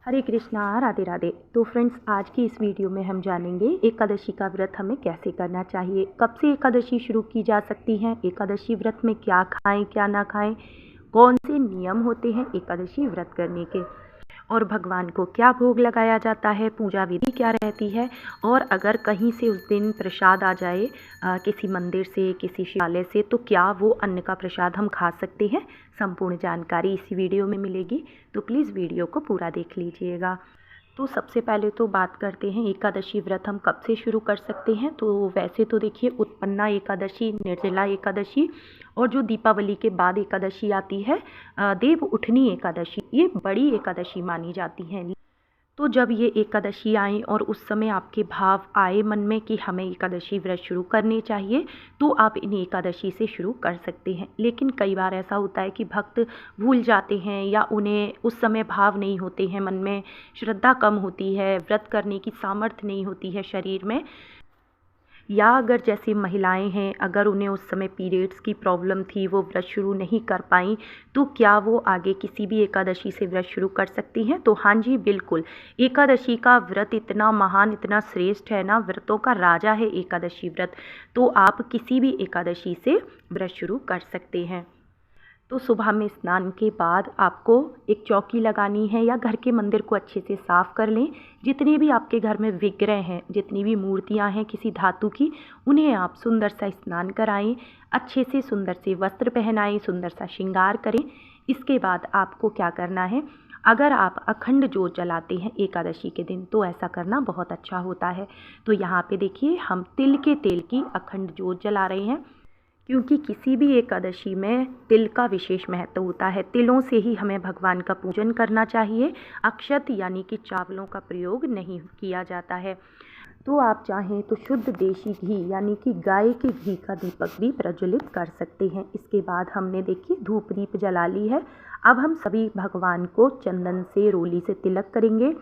हरे कृष्णा, राधे राधे। तो फ्रेंड्स, आज की इस वीडियो में हम जानेंगे एकादशी का व्रत हमें कैसे करना चाहिए, कब से एकादशी शुरू की जा सकती है, एकादशी व्रत में क्या खाएं क्या ना खाएं, कौन से नियम होते हैं एकादशी व्रत करने के, और भगवान को क्या भोग लगाया जाता है, पूजा विधि क्या रहती है, और अगर कहीं से उस दिन प्रसाद आ जाए किसी मंदिर से, किसी शिवालय से, तो क्या वो अन्न का प्रसाद हम खा सकते हैं। संपूर्ण जानकारी इसी वीडियो में मिलेगी, तो प्लीज़ वीडियो को पूरा देख लीजिएगा। तो सबसे पहले तो बात करते हैं एकादशी व्रत हम कब से शुरू कर सकते हैं। तो वैसे तो देखिए, उत्पन्ना एकादशी, निर्जला एकादशी और जो दीपावली के बाद एकादशी आती है देव उठनी एकादशी, ये बड़ी एकादशी मानी जाती हैं। तो जब ये एकादशी आए और उस समय आपके भाव आए मन में कि हमें एकादशी व्रत शुरू करने चाहिए, तो आप इन एकादशी से शुरू कर सकते हैं। लेकिन कई बार ऐसा होता है कि भक्त भूल जाते हैं या उन्हें उस समय भाव नहीं होते हैं, मन में श्रद्धा कम होती है, व्रत करने की सामर्थ्य नहीं होती है शरीर में, या अगर जैसे महिलाएं हैं, अगर उन्हें उस समय पीरियड्स की प्रॉब्लम थी, वो व्रत शुरू नहीं कर पाई, तो क्या वो आगे किसी भी एकादशी से व्रत शुरू कर सकती हैं। तो हाँ जी, बिल्कुल। एकादशी का व्रत इतना महान, इतना श्रेष्ठ है ना, व्रतों का राजा है एकादशी व्रत। तो आप किसी भी एकादशी से व्रत शुरू कर सकते हैं। तो सुबह में स्नान के बाद आपको एक चौकी लगानी है, या घर के मंदिर को अच्छे से साफ़ कर लें। जितने भी आपके घर में विग्रह हैं, जितनी भी मूर्तियां हैं किसी धातु की, उन्हें आप सुंदर सा स्नान कराएं, अच्छे से सुंदर से वस्त्र पहनाएं, सुंदर सा श्रृंगार करें। इसके बाद आपको क्या करना है, अगर आप अखंड जोत जलाते हैं एकादशी के दिन, तो ऐसा करना बहुत अच्छा होता है। तो यहाँ पे देखिए, हम तिल के तेल की अखंड जोत जला रहे हैं, क्योंकि किसी भी एकादशी में तिल का विशेष महत्व होता है। तिलों से ही हमें भगवान का पूजन करना चाहिए। अक्षत यानी कि चावलों का प्रयोग नहीं किया जाता है। तो आप चाहें तो शुद्ध देशी घी यानी कि गाय के घी का दीपक भी प्रज्वलित कर सकते हैं। इसके बाद हमने देखिए धूप दीप जला ली है। अब हम सभी भगवान को चंदन से, रोली से तिलक करेंगे।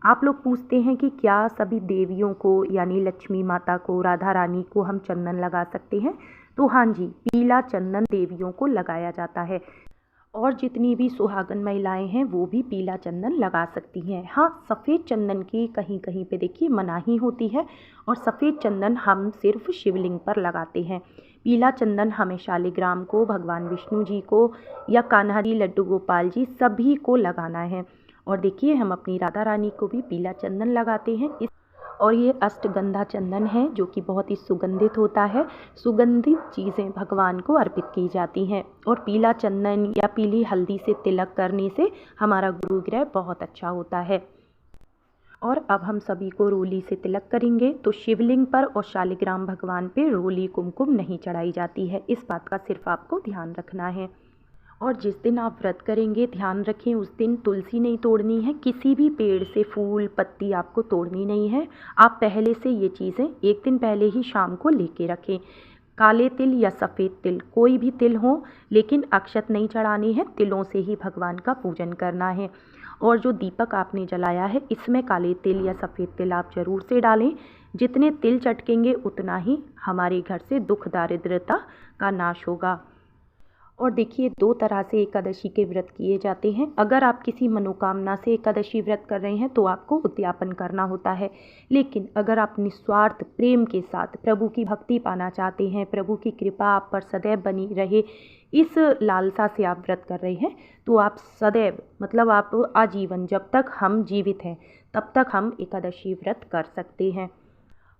आप लोग पूछते हैं कि क्या सभी देवियों को यानी लक्ष्मी माता को, राधा रानी को हम चंदन लगा सकते हैं। तो हाँ जी, पीला चंदन देवियों को लगाया जाता है, और जितनी भी सुहागन महिलाएं हैं वो भी पीला चंदन लगा सकती हैं। हाँ, सफ़ेद चंदन की कहीं कहीं पे देखिए मनाही होती है, और सफ़ेद चंदन हम सिर्फ शिवलिंग पर लगाते हैं। पीला चंदन हमें शालिग्राम को, भगवान विष्णु जी को, या कान्हा जी, लड्डू गोपाल जी, सभी को लगाना है। और देखिए, हम अपनी राधा रानी को भी पीला चंदन लगाते हैं। और ये अष्टगंधा चंदन है, जो कि बहुत ही सुगंधित होता है। सुगंधित चीज़ें भगवान को अर्पित की जाती हैं, और पीला चंदन या पीली हल्दी से तिलक करने से हमारा गुरुग्रह बहुत अच्छा होता है। और अब हम सभी को रोली से तिलक करेंगे। तो शिवलिंग पर और शालिग्राम भगवान पे रोली कुमकुम नहीं चढ़ाई जाती है, इस बात का सिर्फ आपको ध्यान रखना है। और जिस दिन आप व्रत करेंगे, ध्यान रखें उस दिन तुलसी नहीं तोड़नी है, किसी भी पेड़ से फूल पत्ती आपको तोड़नी नहीं है। आप पहले से ये चीज़ें एक दिन पहले ही शाम को लेके रखें। काले तिल या सफ़ेद तिल, कोई भी तिल हो, लेकिन अक्षत नहीं चढ़ानी है, तिलों से ही भगवान का पूजन करना है। और जो दीपक आपने जलाया है, इसमें काले तिल या सफ़ेद तिल आप ज़रूर से डालें। जितने तिल चटकेंगे उतना ही हमारे घर से दुख दारिद्रता का नाश होगा। और देखिए, दो तरह से एकादशी के व्रत किए जाते हैं। अगर आप किसी मनोकामना से एकादशी व्रत कर रहे हैं तो आपको उद्यापन करना होता है। लेकिन अगर आप निस्वार्थ प्रेम के साथ प्रभु की भक्ति पाना चाहते हैं, प्रभु की कृपा आप पर सदैव बनी रहे, इस लालसा से आप व्रत कर रहे हैं, तो आप सदैव, मतलब आप आजीवन, जब तक हम जीवित हैं तब तक हम एकादशी व्रत कर सकते हैं।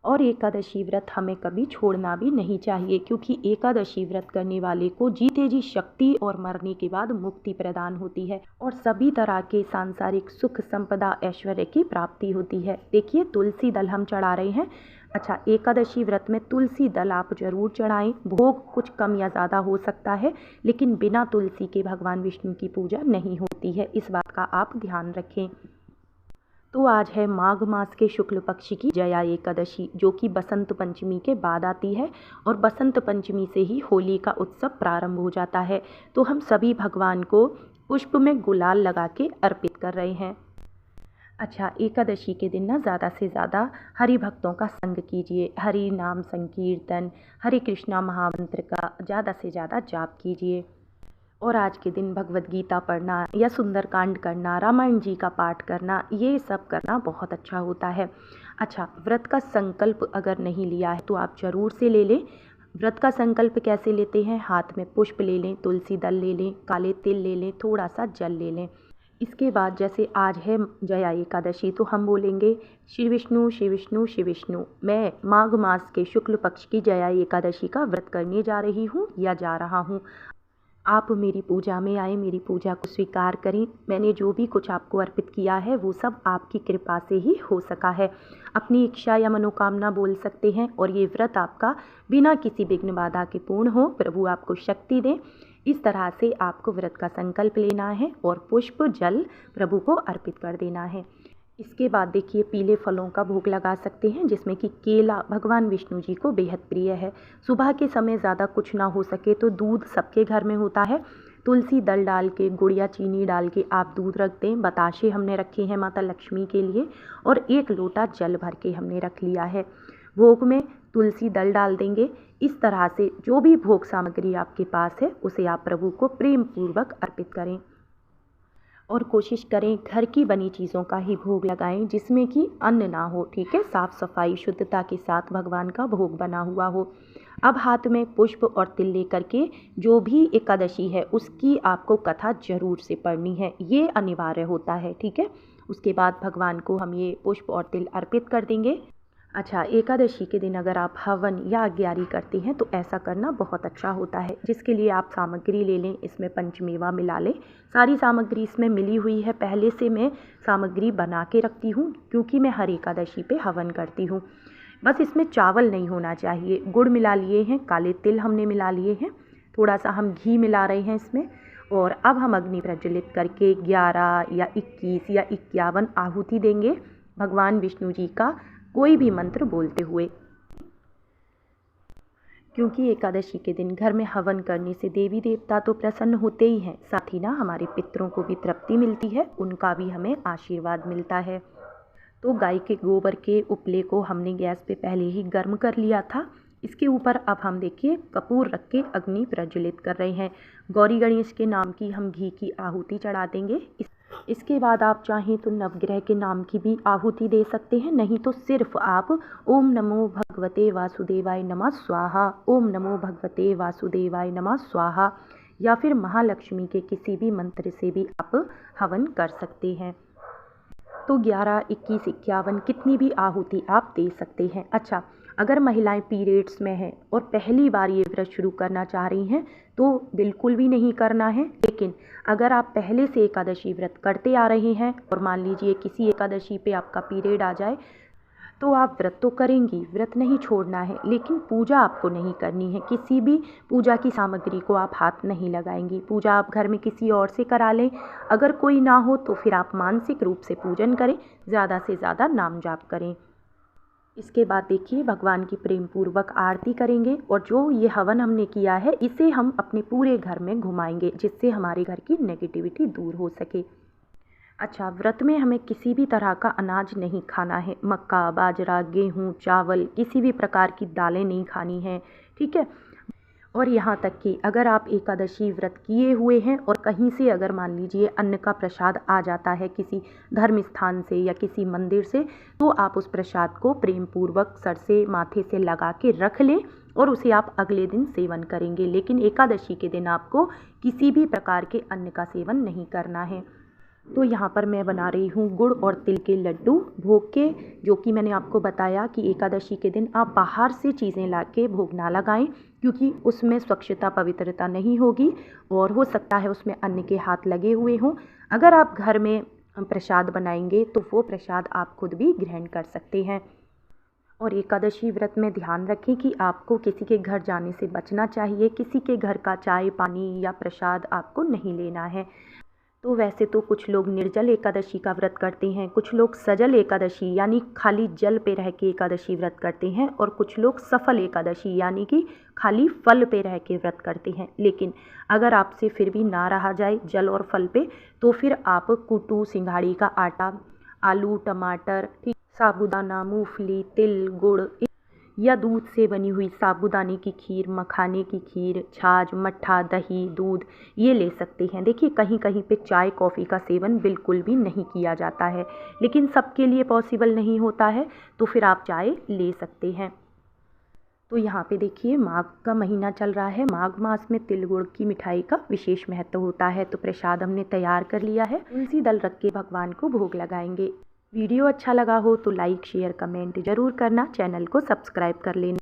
और एकादशी व्रत हमें कभी छोड़ना भी नहीं चाहिए, क्योंकि एकादशी व्रत करने वाले को जीते जी शक्ति और मरने के बाद मुक्ति प्रदान होती है, और सभी तरह के सांसारिक सुख संपदा ऐश्वर्य की प्राप्ति होती है। देखिए, तुलसी दल हम चढ़ा रहे हैं। अच्छा, एकादशी व्रत में तुलसी दल आप जरूर चढ़ाएं। भोग कुछ कम या ज़्यादा हो सकता है, लेकिन बिना तुलसी के भगवान विष्णु की पूजा नहीं होती है, इस बात का आप ध्यान रखें। तो आज है माघ मास के शुक्ल पक्ष की जया एकादशी, जो कि बसंत पंचमी के बाद आती है, और बसंत पंचमी से ही होली का उत्सव प्रारंभ हो जाता है। तो हम सभी भगवान को पुष्प में गुलाल लगा के अर्पित कर रहे हैं। अच्छा, एकादशी के दिन ना ज़्यादा से ज़्यादा हरि भक्तों का संग कीजिए। हरि नाम संकीर्तन, हरे कृष्णा महामंत्र का ज़्यादा से ज़्यादा जाप कीजिए। और आज के दिन भगवत गीता पढ़ना या सुंदरकांड करना, रामायण जी का पाठ करना, ये सब करना बहुत अच्छा होता है। अच्छा, व्रत का संकल्प अगर नहीं लिया है तो आप ज़रूर से ले लें। व्रत का संकल्प कैसे लेते हैं? हाथ में पुष्प ले लें, तुलसी दल ले लें, काले तिल ले लें, थोड़ा सा जल ले लें। इसके बाद जैसे आज है जया एकादशी, तो हम बोलेंगे श्री विष्णु श्री विष्णु श्री विष्णु, मैं माघ मास के शुक्ल पक्ष की जया एकादशी का व्रत करने जा रही हूँ या जा रहा हूँ। आप मेरी पूजा में आए, मेरी पूजा को स्वीकार करें। मैंने जो भी कुछ आपको अर्पित किया है वो सब आपकी कृपा से ही हो सका है। अपनी इच्छा या मनोकामना बोल सकते हैं और ये व्रत आपका बिना किसी विघ्न बाधा के पूर्ण हो, प्रभु आपको शक्ति दें। इस तरह से आपको व्रत का संकल्प लेना है और पुष्प जल प्रभु को अर्पित कर देना है। इसके बाद देखिए, पीले फलों का भोग लगा सकते हैं, जिसमें कि केला भगवान विष्णु जी को बेहद प्रिय है। सुबह के समय ज़्यादा कुछ ना हो सके तो दूध सबके घर में होता है, तुलसी दल डाल के, गुड़ या चीनी डाल के आप दूध रख दें। बताशे हमने रखे हैं माता लक्ष्मी के लिए और 1 लोटा जल भर के हमने रख लिया है। भोग में तुलसी दल डाल देंगे। इस तरह से जो भी भोग सामग्री आपके पास है उसे आप प्रभु को प्रेम पूर्वक अर्पित करें और कोशिश करें घर की बनी चीज़ों का ही भोग लगाएं, जिसमें कि अन्न ना हो। ठीक है, साफ़ सफाई शुद्धता के साथ भगवान का भोग बना हुआ हो। अब हाथ में पुष्प और तिल लेकर के जो भी एकादशी है उसकी आपको कथा जरूर से पढ़नी है, ये अनिवार्य होता है। ठीक है, उसके बाद भगवान को हम ये पुष्प और तिल अर्पित कर देंगे। अच्छा, एकादशी के दिन अगर आप हवन या अग्यारी करती हैं तो ऐसा करना बहुत अच्छा होता है, जिसके लिए आप सामग्री ले लें। इसमें पंचमेवा मिला लें। सारी सामग्री इसमें मिली हुई है, पहले से मैं सामग्री बना के रखती हूँ क्योंकि मैं हर एकादशी पे हवन करती हूँ। बस इसमें चावल नहीं होना चाहिए। गुड़ मिला लिए हैं, काले तिल हमने मिला लिए हैं, थोड़ा सा हम घी मिला रहे हैं इसमें। और अब हम अग्नि प्रज्वलित करके 11 या 21 या 51 आहुति देंगे भगवान विष्णु जी का कोई भी मंत्र बोलते हुए, क्योंकि एकादशी के दिन घर में हवन करने से देवी देवता तो प्रसन्न होते ही हैं, साथ ही ना हमारे पितरों को भी तृप्ति मिलती है, उनका भी हमें आशीर्वाद मिलता है। तो गाय के गोबर के उपले को हमने गैस पे पहले ही गर्म कर लिया था। इसके ऊपर अब हम देखिए कपूर रख के अग्नि प्रज्वलित कर रहे हैं। गौरी गणेश के नाम की हम घी की आहुति चढ़ा देंगे। इसके बाद आप चाहें तो नवग्रह के नाम की भी आहुति दे सकते हैं, नहीं तो सिर्फ आप ओम नमो भगवते वासुदेवाय नमः स्वाहा, ओम नमो भगवते वासुदेवाय नमः स्वाहा या फिर महालक्ष्मी के किसी भी मंत्र से भी आप हवन कर सकते हैं। तो 11, 21, 51 कितनी भी आहुति आप दे सकते हैं। अच्छा, अगर महिलाएं पीरियड्स में हैं और पहली बार ये व्रत शुरू करना चाह रही हैं तो बिल्कुल भी नहीं करना है। लेकिन अगर आप पहले से एकादशी व्रत करते आ रहे हैं और मान लीजिए किसी एकादशी पे आपका पीरियड आ जाए तो आप व्रत तो करेंगी, व्रत नहीं छोड़ना है, लेकिन पूजा आपको नहीं करनी है। किसी भी पूजा की सामग्री को आप हाथ नहीं लगाएंगी। पूजा आप घर में किसी और से करा लें। अगर कोई ना हो तो फिर आप मानसिक रूप से पूजन करें, ज़्यादा से ज़्यादा नाम जाप करें। इसके बाद देखिए भगवान की प्रेम पूर्वक आरती करेंगे और जो ये हवन हमने किया है इसे हम अपने पूरे घर में घुमाएंगे, जिससे हमारे घर की नेगेटिविटी दूर हो सके। अच्छा, व्रत में हमें किसी भी तरह का अनाज नहीं खाना है। मक्का, बाजरा, गेहूँ, चावल, किसी भी प्रकार की दालें नहीं खानी हैं। ठीक है, और यहाँ तक कि अगर आप एकादशी व्रत किए हुए हैं और कहीं से अगर मान लीजिए अन्न का प्रसाद आ जाता है किसी धर्म स्थान से या किसी मंदिर से, तो आप उस प्रसाद को प्रेम पूर्वक सर से माथे से लगा के रख लें और उसे आप अगले दिन सेवन करेंगे। लेकिन एकादशी के दिन आपको किसी भी प्रकार के अन्न का सेवन नहीं करना है। तो यहाँ पर मैं बना रही हूँ गुड़ और तिल के लड्डू भोग के, जो कि मैंने आपको बताया कि एकादशी के दिन आप बाहर से चीज़ें ला के भोग ना लगाएं, क्योंकि उसमें स्वच्छता पवित्रता नहीं होगी और हो सकता है उसमें अन्न के हाथ लगे हुए हों। अगर आप घर में प्रसाद बनाएंगे तो वो प्रसाद आप खुद भी ग्रहण कर सकते हैं। और एकादशी व्रत में ध्यान रखें कि आपको किसी के घर जाने से बचना चाहिए। किसी के घर का चाय पानी या प्रसाद आपको नहीं लेना है। तो वैसे तो कुछ लोग निर्जल एकादशी का व्रत करते हैं, कुछ लोग सजल एकादशी यानी खाली जल पे रह के एकादशी व्रत करते हैं और कुछ लोग सफल एकादशी यानी कि खाली फल पे रह के व्रत करते हैं। लेकिन अगर आपसे फिर भी ना रहा जाए जल और फल पे, तो फिर आप कुटू, सिंघाड़ी का आटा, आलू, टमाटर, साबूदाना, मूंगफली, तिल, गुड़, या दूध से बनी हुई साबूदाने की खीर, मखाने की खीर, छाछ, मट्ठा, दही, दूध ये ले सकते हैं। देखिए कहीं कहीं पे चाय कॉफ़ी का सेवन बिल्कुल भी नहीं किया जाता है, लेकिन सबके लिए पॉसिबल नहीं होता है, तो फिर आप चाय ले सकते हैं। तो यहाँ पे देखिए माघ का महीना चल रहा है। माघ मास में तिल गुड़ की मिठाई का विशेष महत्व होता है। तो प्रसाद हमने तैयार कर लिया है। तुलसी दल रख के भगवान को भोग लगाएंगे। वीडियो अच्छा लगा हो तो लाइक शेयर कमेंट ज़रूर करना, चैनल को सब्सक्राइब कर लेना।